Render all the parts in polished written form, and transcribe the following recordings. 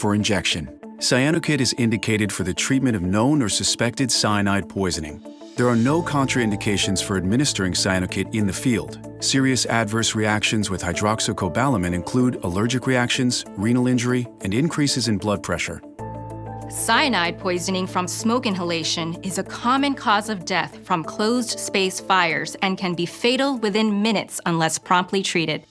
for injection. Cyanokit is indicated for the treatment of known or suspected cyanide poisoning. There are no contraindications for administering cyanokit in the field. Serious adverse reactions with hydroxycobalamin include allergic reactions, renal injury, and increases in blood pressure. Cyanide poisoning from smoke inhalation is a common cause of death from closed-space fires and can be fatal within minutes unless promptly treated.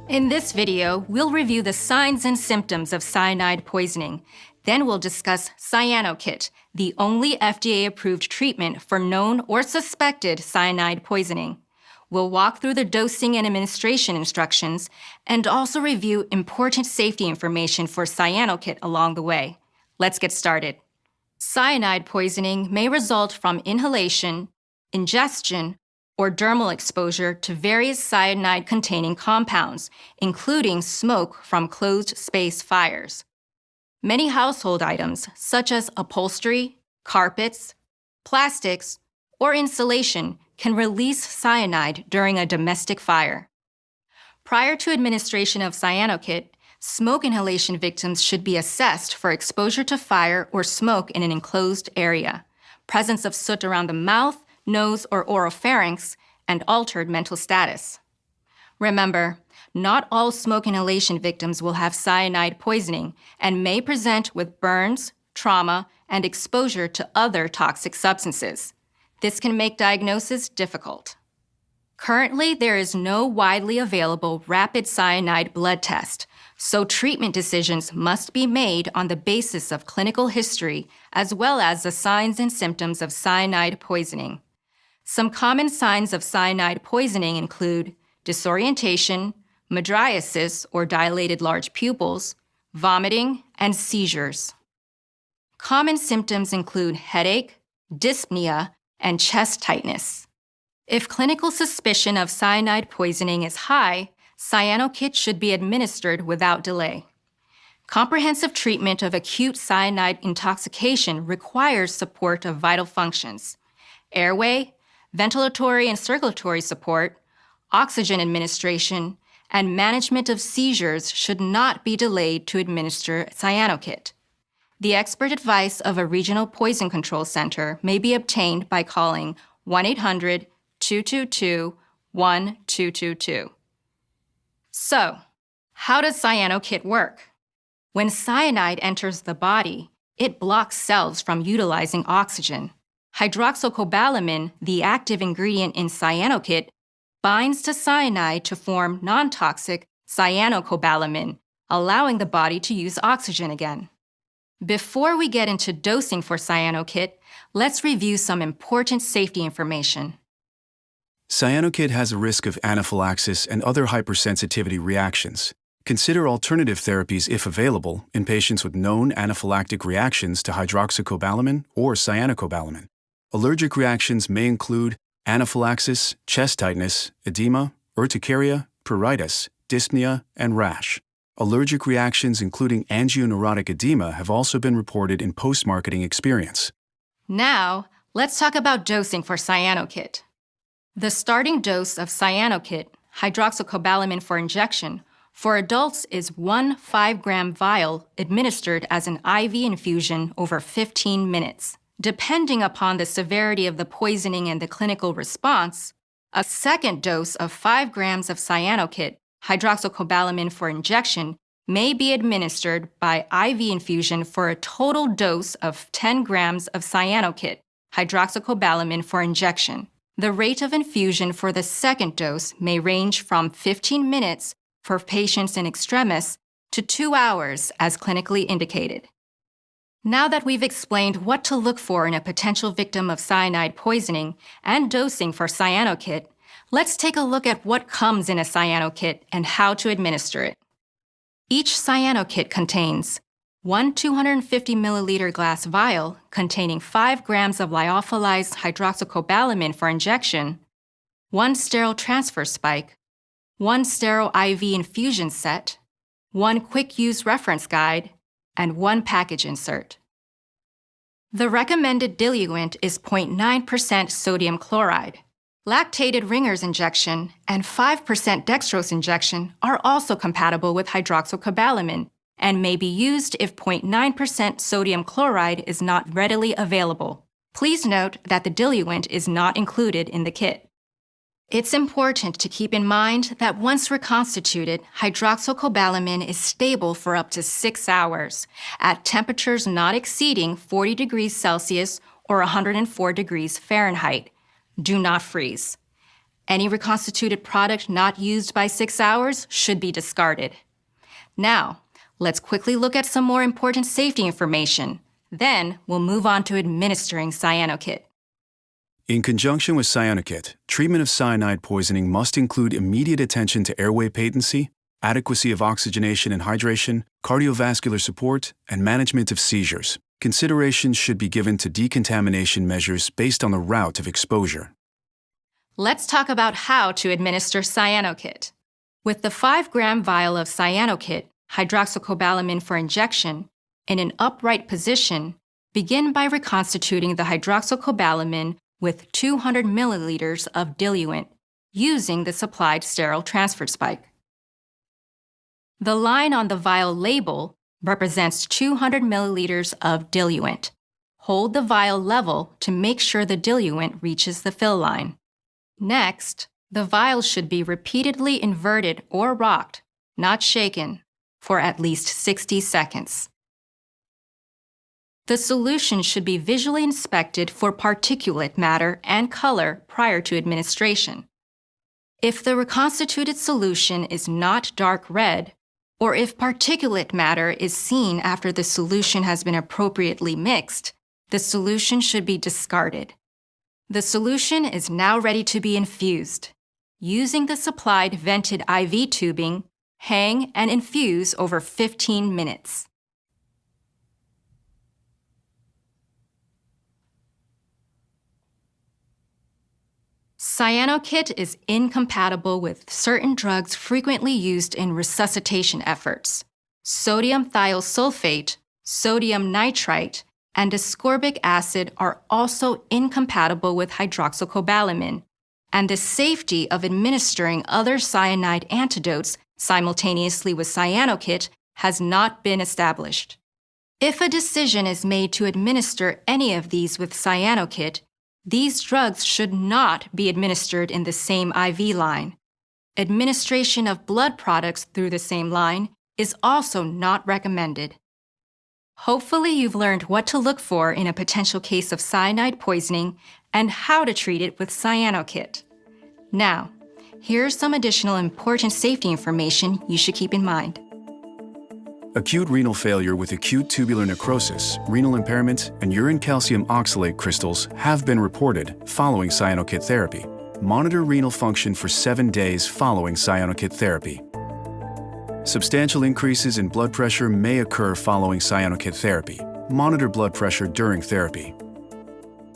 In this video, we'll review the signs and symptoms of cyanide poisoning. Then we'll discuss Cyanokit, the only FDA-approved treatment for known or suspected cyanide poisoning. We'll walk through the dosing and administration instructions and also review important safety information for Cyanokit along the way. Let's get started. Cyanide poisoning may result from inhalation, ingestion, or dermal exposure to various cyanide-containing compounds, including smoke from closed-space fires. Many household items, such as upholstery, carpets, plastics, or insulation, can release cyanide during a domestic fire. Prior to administration of Cyanokit, smoke inhalation victims should be assessed for exposure to fire or smoke in an enclosed area, presence of soot around the mouth, nose, or oropharynx, and altered mental status. Remember, not all smoke inhalation victims will have cyanide poisoning and may present with burns, trauma, and exposure to other toxic substances. This can make diagnosis difficult. Currently, there is no widely available rapid cyanide blood test, so treatment decisions must be made on the basis of clinical history as well as the signs and symptoms of cyanide poisoning. Some common signs of cyanide poisoning include disorientation, mydriasis or dilated large pupils, vomiting, and seizures. Common symptoms include headache, dyspnea, and chest tightness. If clinical suspicion of cyanide poisoning is high, Cyanokit should be administered without delay. Comprehensive treatment of acute cyanide intoxication requires support of vital functions: airway, ventilatory and circulatory support, oxygen administration, and management of seizures should not be delayed to administer Cyanokit. The expert advice of a regional poison control center may be obtained by calling 1-800-222-1222. So, how does Cyanokit work? When cyanide enters the body, it blocks cells from utilizing oxygen. Hydroxycobalamin, the active ingredient in Cyanokit, binds to cyanide to form non-toxic cyanocobalamin, allowing the body to use oxygen again. Before we get into dosing for Cyanokit, let's review some important safety information. Cyanokit has a risk of anaphylaxis and other hypersensitivity reactions. Consider alternative therapies if available in patients with known anaphylactic reactions to hydroxycobalamin or cyanocobalamin. Allergic reactions may include anaphylaxis, chest tightness, edema, urticaria, pruritus, dyspnea, and rash. Allergic reactions including angioneurotic edema have also been reported in post-marketing experience. Now, let's talk about dosing for Cyanokit. The starting dose of Cyanokit, hydroxycobalamin for injection, for adults is 1 5-gram vial administered as an IV infusion over 15 minutes. Depending upon the severity of the poisoning and the clinical response, a second dose of 5 grams of Cyanokit, hydroxycobalamin for injection, may be administered by IV infusion for a total dose of 10 grams of Cyanokit, hydroxycobalamin for injection. The rate of infusion for the second dose may range from 15 minutes for patients in extremis to 2 hours as clinically indicated. Now that we've explained what to look for in a potential victim of cyanide poisoning and dosing for Cyanokit, let's take a look at what comes in a Cyanokit and how to administer it. Each Cyanokit contains 1 250 milliliter glass vial containing 5 grams of lyophilized hydroxycobalamin for injection, 1 sterile transfer spike, 1 sterile IV infusion set, 1 quick-use reference guide, and 1 package insert. The recommended diluent is 0.9% sodium chloride. Lactated Ringer's injection and 5% dextrose injection are also compatible with hydroxycobalamin and may be used if 0.9% sodium chloride is not readily available. Please note that the diluent is not included in the kit. It's important to keep in mind that once reconstituted, hydroxycobalamin is stable for up to 6 hours at temperatures not exceeding 40 degrees Celsius or 104 degrees Fahrenheit. Do not freeze. Any reconstituted product not used by 6 hours should be discarded. Now, let's quickly look at some more important safety information. Then, we'll move on to administering Cyanokit. In conjunction with Cyanokit, treatment of cyanide poisoning must include immediate attention to airway patency, adequacy of oxygenation and hydration, cardiovascular support, and management of seizures. Consideration should be given to decontamination measures based on the route of exposure. Let's talk about how to administer Cyanokit. With the 5-gram vial of Cyanokit, hydroxycobalamin for injection, in an upright position, begin by reconstituting the hydroxycobalamin with 200 milliliters of diluent using the supplied sterile transfer spike. The line on the vial label represents 200 milliliters of diluent. Hold the vial level to make sure the diluent reaches the fill line. Next, the vial should be repeatedly inverted or rocked, not shaken, for at least 60 seconds. The solution should be visually inspected for particulate matter and color prior to administration. If the reconstituted solution is not dark red, or if particulate matter is seen after the solution has been appropriately mixed, the solution should be discarded. The solution is now ready to be infused. Using the supplied vented IV tubing, hang and infuse over 15 minutes. Cyanokit is incompatible with certain drugs frequently used in resuscitation efforts. Sodium thiosulfate, sodium nitrite, and ascorbic acid are also incompatible with hydroxycobalamin, and the safety of administering other cyanide antidotes simultaneously with Cyanokit has not been established. If a decision is made to administer any of these with Cyanokit, these drugs should not be administered in the same IV line. Administration of blood products through the same line is also not recommended. Hopefully, you've learned what to look for in a potential case of cyanide poisoning and how to treat it with Cyanokit. Now, here's some additional important safety information you should keep in mind. Acute renal failure with acute tubular necrosis, renal impairment, and urine calcium oxalate crystals have been reported following Cyanokit therapy. Monitor renal function for 7 days following Cyanokit therapy. Substantial increases in blood pressure may occur following Cyanokit therapy. Monitor blood pressure during therapy.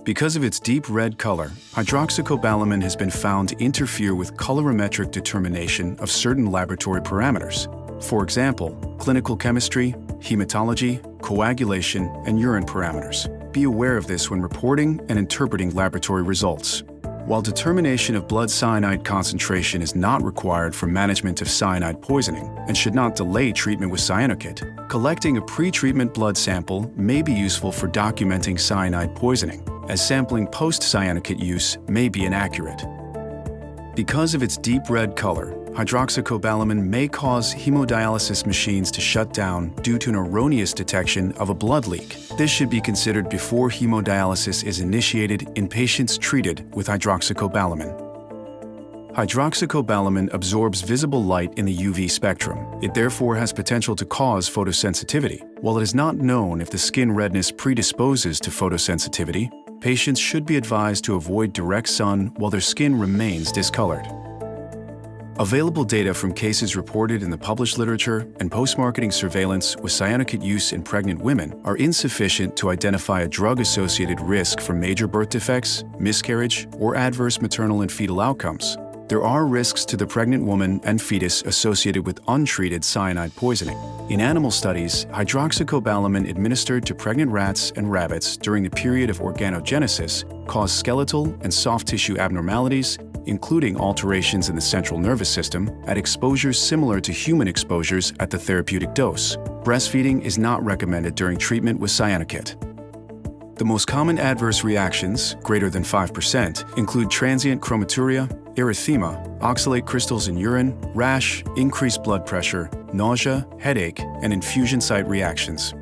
Because of its deep red color, hydroxycobalamin has been found to interfere with colorimetric determination of certain laboratory parameters. For example, clinical chemistry, hematology, coagulation, and urine parameters. Be aware of this when reporting and interpreting laboratory results. While determination of blood cyanide concentration is not required for management of cyanide poisoning and should not delay treatment with Cyanokit, collecting a pre-treatment blood sample may be useful for documenting cyanide poisoning, as sampling post-Cyanokit use may be inaccurate. Because of its deep red color, hydroxycobalamin may cause hemodialysis machines to shut down due to an erroneous detection of a blood leak. This should be considered before hemodialysis is initiated in patients treated with hydroxycobalamin. Hydroxycobalamin absorbs visible light in the UV spectrum. It therefore has potential to cause photosensitivity. While it is not known if the skin redness predisposes to photosensitivity, patients should be advised to avoid direct sun while their skin remains discolored. Available data from cases reported in the published literature and post-marketing surveillance with Cyanokit use in pregnant women are insufficient to identify a drug-associated risk for major birth defects, miscarriage, or adverse maternal and fetal outcomes. There are risks to the pregnant woman and fetus associated with untreated cyanide poisoning. In animal studies, hydroxycobalamin administered to pregnant rats and rabbits during the period of organogenesis caused skeletal and soft tissue abnormalities, including alterations in the central nervous system, at exposures similar to human exposures at the therapeutic dose. Breastfeeding is not recommended during treatment with Cyanokit. The most common adverse reactions, greater than 5%, include transient chromaturia, erythema, oxalate crystals in urine, rash, increased blood pressure, nausea, headache, and infusion site reactions.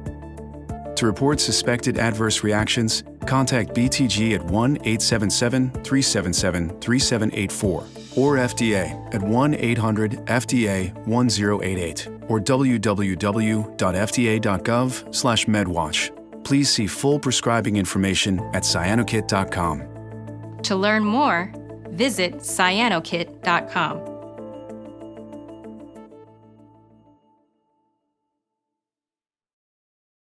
To report suspected adverse reactions, contact BTG at 1-877-377-3784 or FDA at 1-800-FDA-1088 or www.fda.gov/medwatch. Please see full prescribing information at cyanokit.com. To learn more, visit cyanokit.com.